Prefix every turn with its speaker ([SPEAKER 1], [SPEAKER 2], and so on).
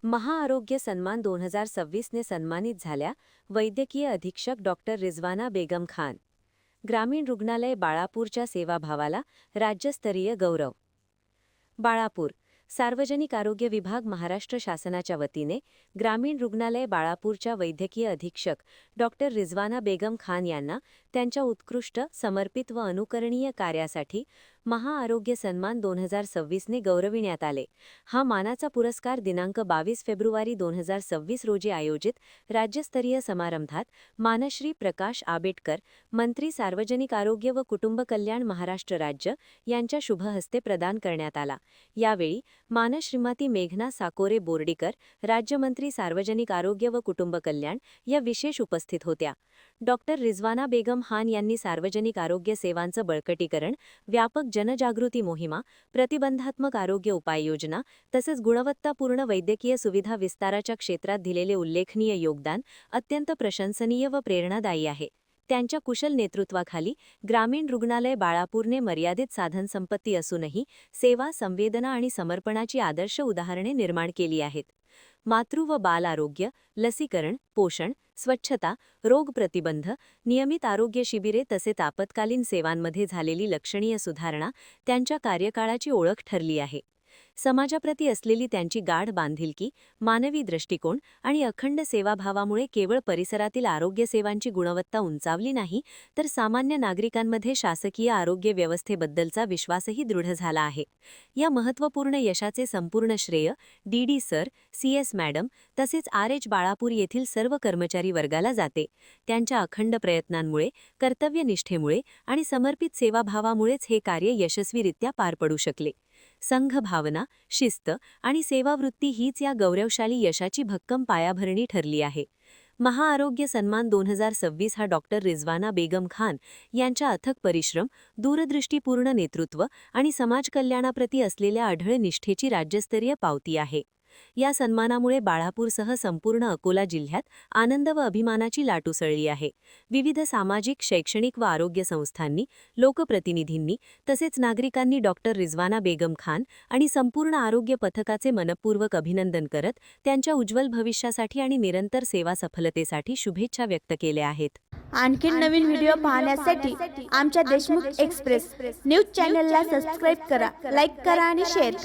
[SPEAKER 1] महाआरोग्य सन्मान 2026 ने सन्मानित झाल्या वैद्यकीय अधीक्षक डॉक्टर रिझवाना बेगम खान. ग्रामीण रुग्णालय बाळापूरच्या सेवाभावाला राज्यस्तरीय गौरव. बाळापूर सार्वजनिक आरोग्य विभाग महाराष्ट्र शासनाच्या वतीने ग्रामीण रुग्णालय बाळापूरच्या वैद्यकीय अधीक्षक डॉक्टर रिझवाना बेगम खान यांना त्यांच्या उत्कृष्ट, समर्पित व अनुकरणीय कार्यासाठी महाआरोग्य सन्मान 2026 ने गौरविण्यात आले. हा मानाचा पुरस्कार दिनांक 22 फेब्रुवारी 2026 रोजी आयोजित राज्यस्तरीय समारंभात मानश्री प्रकाश आंबेडकर, मंत्री सार्वजनिक आरोग्य व कुटुंब कल्याण महाराष्ट्र राज्य यांच्या शुभ हस्ते प्रदान करण्यात आला. यावेळी श्रीमती मेघना साकोरे बोर्डीकर, राज्यमंत्री सार्वजनिक आरोग्य व कुटुंब कल्याण या विशेष उपस्थित होत्या. डॉक्टर रिझवाना बेगम खान यांनी सार्वजनिक आरोग्य सेवांचं बळकटीकरण, व्यापक जनजागृती मोहिमा, प्रतिबंधात्मक आरोग्य उपाययोजना तसेच गुणवत्तापूर्ण वैद्यकीय सुविधा विस्ताराच्या क्षेत्रात दिलेले उल्लेखनीय योगदान अत्यंत प्रशंसनीय व प्रेरणादायी आहे. त्यांच्या कुशल नेतृत्वाखाली ग्रामीण रुग्णालय बाळापूरने मर्यादित साधनसंपत्ती असूनही सेवा, संवेदना आणि समर्पणाची आदर्श उदाहरणे निर्माण केली आहेत. मातृ व बाल आरोग्य, लसीकरण, पोषण, स्वच्छता, रोग प्रतिबंध, नियमित आरोग्य शिबिरे तसेच आपत्कालीन सेवांमध्ये झालेली लक्षणीय सुधारणा त्यांच्या कार्यकाळाची ओळख ठरली आहे. समाजाप्रती असलेली त्यांची गाढ बांधिलकी, मानवी दृष्टिकोन आणि अखंड सेवाभावामुळे केवळ परिसरातील आरोग्य सेवांची गुणवत्ता उंचावली नाही, तर सामान्य नागरिकांमध्ये शासकीय आरोग्य व्यवस्थेबद्दलचा विश्वासही दृढ झाला आहे. या महत्त्वपूर्ण यशाचे संपूर्ण श्रेय डी सर, CS मॅडम तसेच RH बाळापूर येथील सर्व कर्मचारी वर्गाला जाते. त्यांच्या अखंड प्रयत्नांमुळे, कर्तव्यनिष्ठेमुळे आणि समर्पित सेवाभावामुळेच हे कार्य यशस्वीरित्या पार पडू शकले. संघभावना, शिस्त आणि सेवावृत्ती हीच या गौरवशाली यशाची भक्कम पायाभरणी ठरली आहे. महाआरोग्य सन्मान 2026 हा डॉक्टर रिझवाना बेगम खान यांच्या अथक परिश्रम, दूरदृष्टीपूर्ण नेतृत्व आणि समाजकल्याणाप्रती असलेल्या अढळ निष्ठेची राज्यस्तरीय पावती आहे. या सन्मानामुळे बाळापूरसह संपूर्ण अकोला जिल्ह्यात आनंद व अभिमानाची लाट उसळली आहे. विविध सामाजिक, शैक्षणिक व आरोग्य संस्थांनी, लोकप्रतिनिधींनी तसेच नागरिकांनी डॉक्टर रिझवाना बेगम खान आणि संपूर्ण आरोग्य पथकाचे मनपूर्वक अभिनंदन करत त्यांच्या उज्ज्वल भविष्यासाठी आणि निरंतर सेवा सफलतेसाठी शुभेच्छा व्यक्त केल्या आहेत.
[SPEAKER 2] आणखी नवीन व्हिडिओ पाहण्यासाठी आमच्या देशमुख एक्सप्रेस न्यूज चॅनलला सबस्क्राइब करा, लाईक करा आणि शेअर करा.